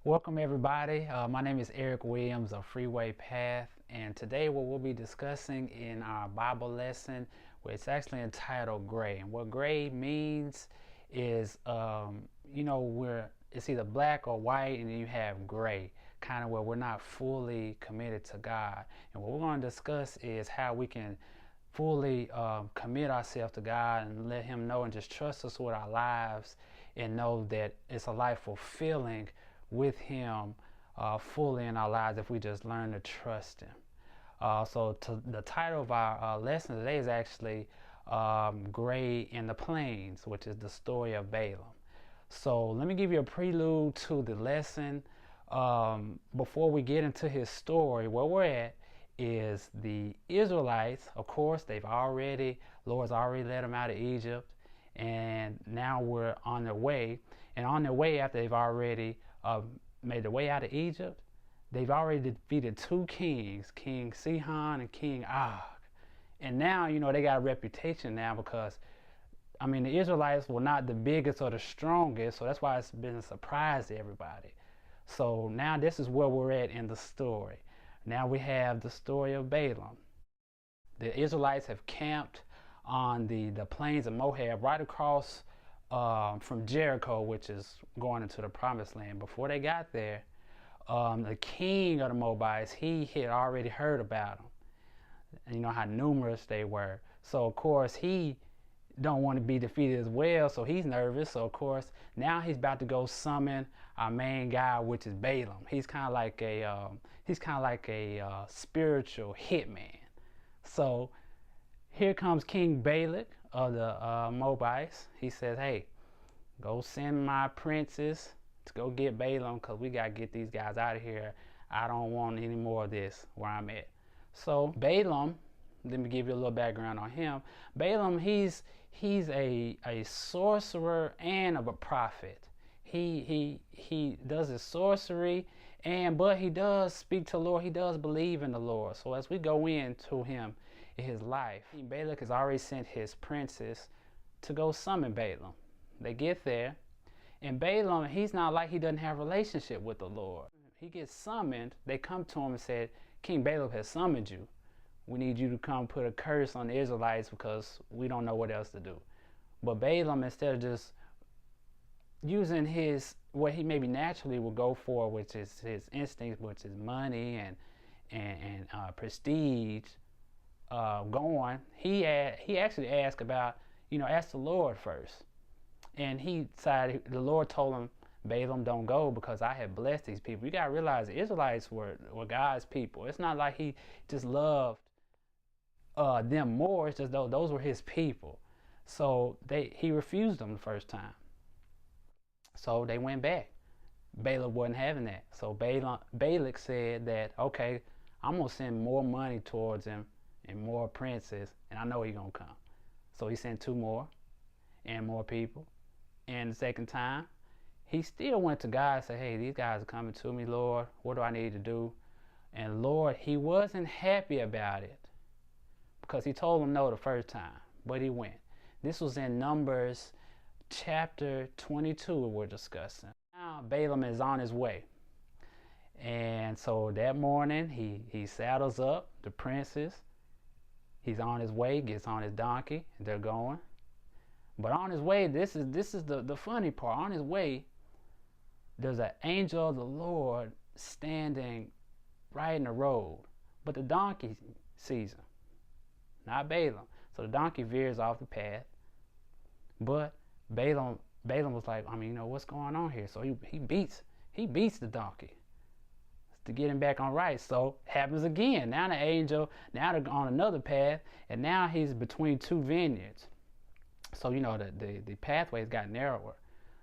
Welcome everybody. My name is Eric Williams of Freeway Path, and today what we'll be discussing in our Bible lesson, where it's actually entitled Gray. And what gray means is, where it's either black or white, and then you have gray, kind of where we're not fully committed to God. And what we're going to discuss is how we can fully commit ourselves to God and let Him know and just trust us with our lives and know that it's a life fulfilling with Him fully in our lives if we just learn to trust Him. The title of our lesson today is actually Gray in the Plains, which is the story of Balaam. So let me give you a prelude to the lesson. Before we get into his story, where we're at is the Israelites. Of course, Lord's already led them out of Egypt, and now we're on their way. And on their way, after they've already made their way out of Egypt, they've already defeated two kings, King Sihon and King Og. And now, they got a reputation now because, the Israelites were not the biggest or the strongest, so that's why it's been a surprise to everybody. So now this is where we're at in the story. Now we have the story of Balaam. The Israelites have camped on the plains of Moab right across from Jericho, which is going into the promised land. Before they got there, the king of the Moabites, he had already heard about them. And you know how numerous they were. So of course he don't want to be defeated as well, so he's nervous. So of course now he's about to go summon our main guy, which is Balaam. He's kind of like a spiritual hitman. So here comes King Balak of the Moabites. He says, hey, go send my princes to go get Balaam, because we got to get these guys out of here. I don't want any more of this where I'm at. So Balaam, let me give you a little background on him. Balaam, he's a sorcerer and a prophet. He does his sorcery, but he does speak to the Lord. He does believe in the Lord. So as we go into him in his life, Balak has already sent his princes to go summon Balaam. They get there, and Balaam, he's not like he doesn't have a relationship with the Lord. He gets summoned. They come to him and said, King Balaam has summoned you. We need you to come put a curse on the Israelites because we don't know what else to do. But Balaam, instead of just using what he maybe naturally would go for, which is his instincts, which is money and prestige, he actually asked the Lord first. And he decided, the Lord told him, Balaam, don't go because I have blessed these people. You got to realize the Israelites were God's people. It's not like he just loved them more. It's just those were his people. So he refused them the first time. So they went back. Balaam wasn't having that. So Balak said that, okay, I'm going to send more money towards him and more princes, and I know he's going to come. So he sent two more and more people. And the second time, he still went to God and said, hey, these guys are coming to me, Lord. What do I need to do? And Lord, he wasn't happy about it because he told him no the first time, but he went. This was in Numbers chapter 22 we're discussing. Now Balaam is on his way. And so that morning, he saddles up the princes. He's on his way, gets on his donkey, and they're going. But on his way, this is the funny part. On his way, there's an angel of the Lord standing right in the road. But the donkey sees him, not Balaam. So the donkey veers off the path. But Balaam was like, what's going on here? So he beats the donkey to get him back on right. So happens again. Now the angel, now they're on another path, and now he's between two vineyards. So the pathways got narrower.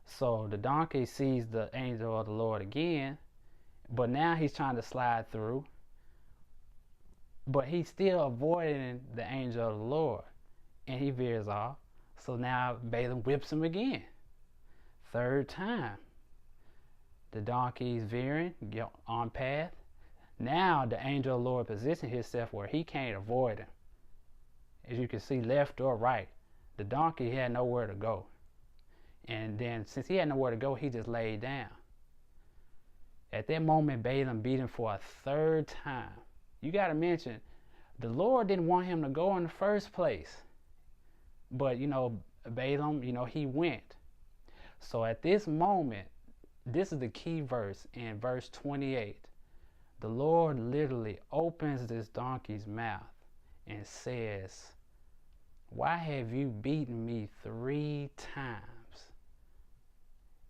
So the donkey sees the angel of the Lord again, but now he's trying to slide through. But he's still avoiding the angel of the Lord, and he veers off. So now Balaam whips him again. Third time. The donkey's veering on path. Now the angel of the Lord positions himself where he can't avoid him. As you can see, left or right. The donkey had nowhere to go. And then since he had nowhere to go, he just laid down. At that moment, Balaam beat him for a third time. You got to mention, the Lord didn't want him to go in the first place. But, Balaam, he went. So at this moment, this is the key verse in verse 28. The Lord literally opens this donkey's mouth and says, "Why have you beaten me 3 times?"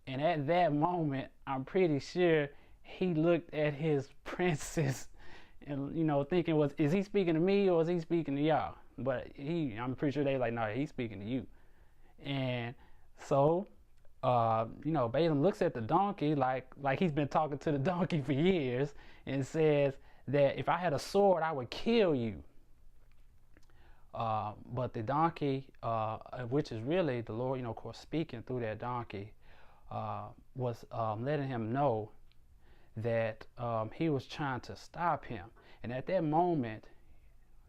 And at that moment, I'm pretty sure he looked at his princess and, thinking, is he speaking to me or is he speaking to y'all? But I'm pretty sure they like, no, he's speaking to you. And so, Balaam looks at the donkey like he's been talking to the donkey for years and says that if I had a sword, I would kill you. But the donkey, which is really the Lord, of course, speaking through that donkey, was letting him know that he was trying to stop him. And at that moment,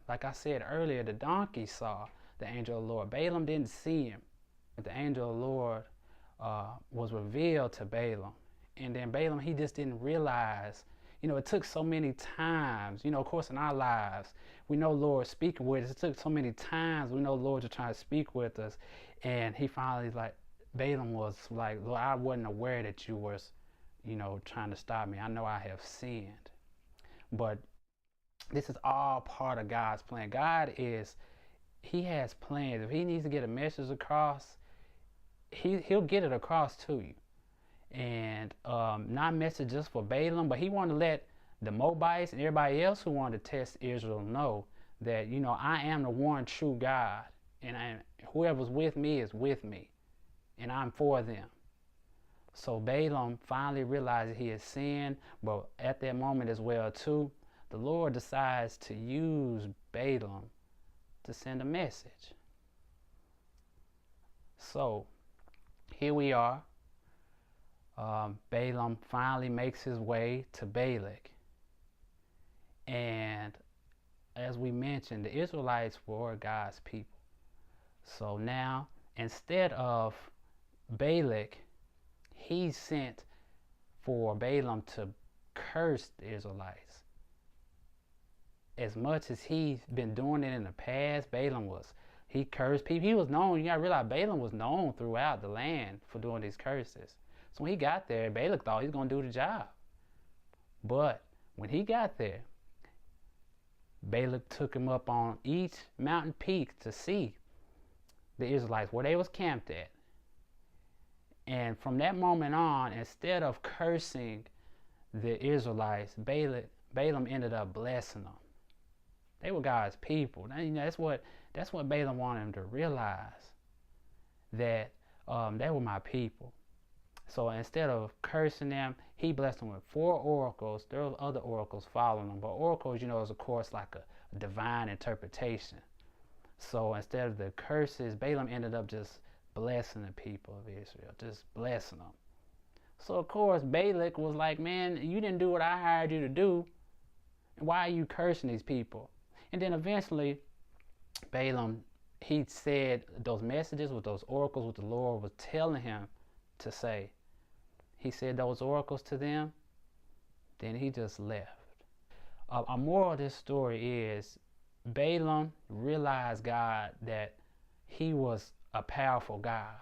like I said earlier, the donkey saw the angel of the Lord. Balaam didn't see him. The angel of the Lord was revealed to Balaam. And then Balaam, he just didn't realize, it took so many times, of course in our lives, we know Lord speaking with us. It took so many times we know Lord was trying to speak with us. And he finally, Balaam was like, Lord, I wasn't aware that you was, trying to stop me. I know I have sinned. But this is all part of God's plan. He has plans. If he needs to get a message across, he'll get it across to you. And not message just for Balaam, but he wanted to let the Moabites and everybody else who wanted to test Israel know that, I am the one true God. And whoever's with me is with me. And I'm for them. So Balaam finally realized he had sinned, but at that moment as well too, the Lord decides to use Balaam to send a message. So here we are. Balaam finally makes his way to Balak. And as we mentioned, the Israelites were God's people. So now, instead of Balak, he sent for Balaam to curse the Israelites. As much as he's been doing it in the past, he cursed people. He was known, you gotta realize Balaam was known throughout the land for doing these curses. So when he got there, Balak thought he was gonna do the job. But when he got there, Balak took him up on each mountain peak to see the Israelites, where they was camped at. And from that moment on, instead of cursing the Israelites, Balaam ended up blessing them. They were God's people. That's what Balaam wanted him to realize, that they were my people. So instead of cursing them, he blessed them with 4 oracles. There were other oracles following them, but oracles, is of course like a divine interpretation. So instead of the curses, Balaam ended up just blessing the people of Israel, just blessing them. So of course Balak was like, man, you didn't do what I hired you to do. Why are you cursing these people? And then eventually Balaam, he said those messages with those oracles, what the Lord was telling him to say. He said those oracles to them, then he just left. A moral of this story is Balaam realized that he was a powerful God.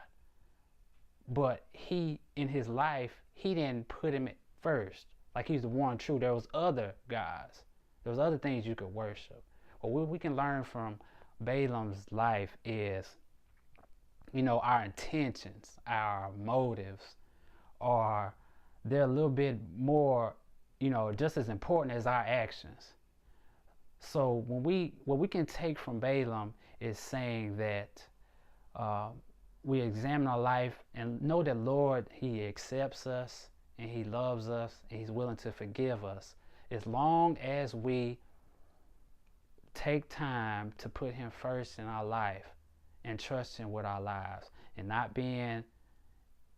But in his life, he didn't put him first. Like he's the one true. There was other gods. There was other things you could worship. What we can learn from Balaam's life is, our intentions, our motives, they're a little bit more, just as important as our actions. So what we can take from Balaam is saying that we examine our life and know that Lord, he accepts us and he loves us and he's willing to forgive us as long as we take time to put him first in our life and trust him with our lives, and not being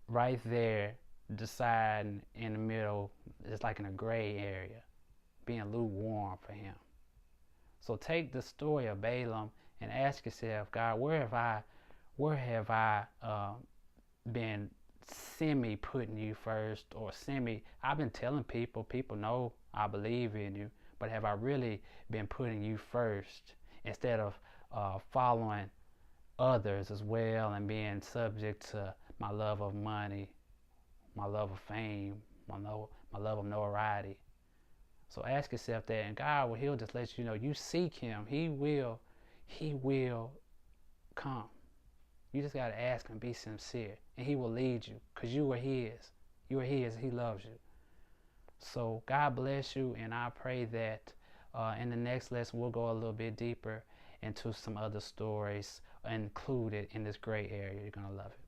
right there deciding in the middle, just like in a gray area, being lukewarm for him. So take the story of Balaam and ask yourself, God, where have I been semi putting you first, or semi, I've been telling people know I believe in you, but have I really been putting you first instead of following others as well and being subject to my love of money, my love of fame, my love of notoriety? So ask yourself that, and God will, He'll just let you know. You seek Him, He will come. You just gotta ask Him, be sincere, and He will lead you, because you are His. You are His. He loves you. So God bless you, and I pray that in the next lesson we'll go a little bit deeper into some other stories included in this gray area. You're gonna love it.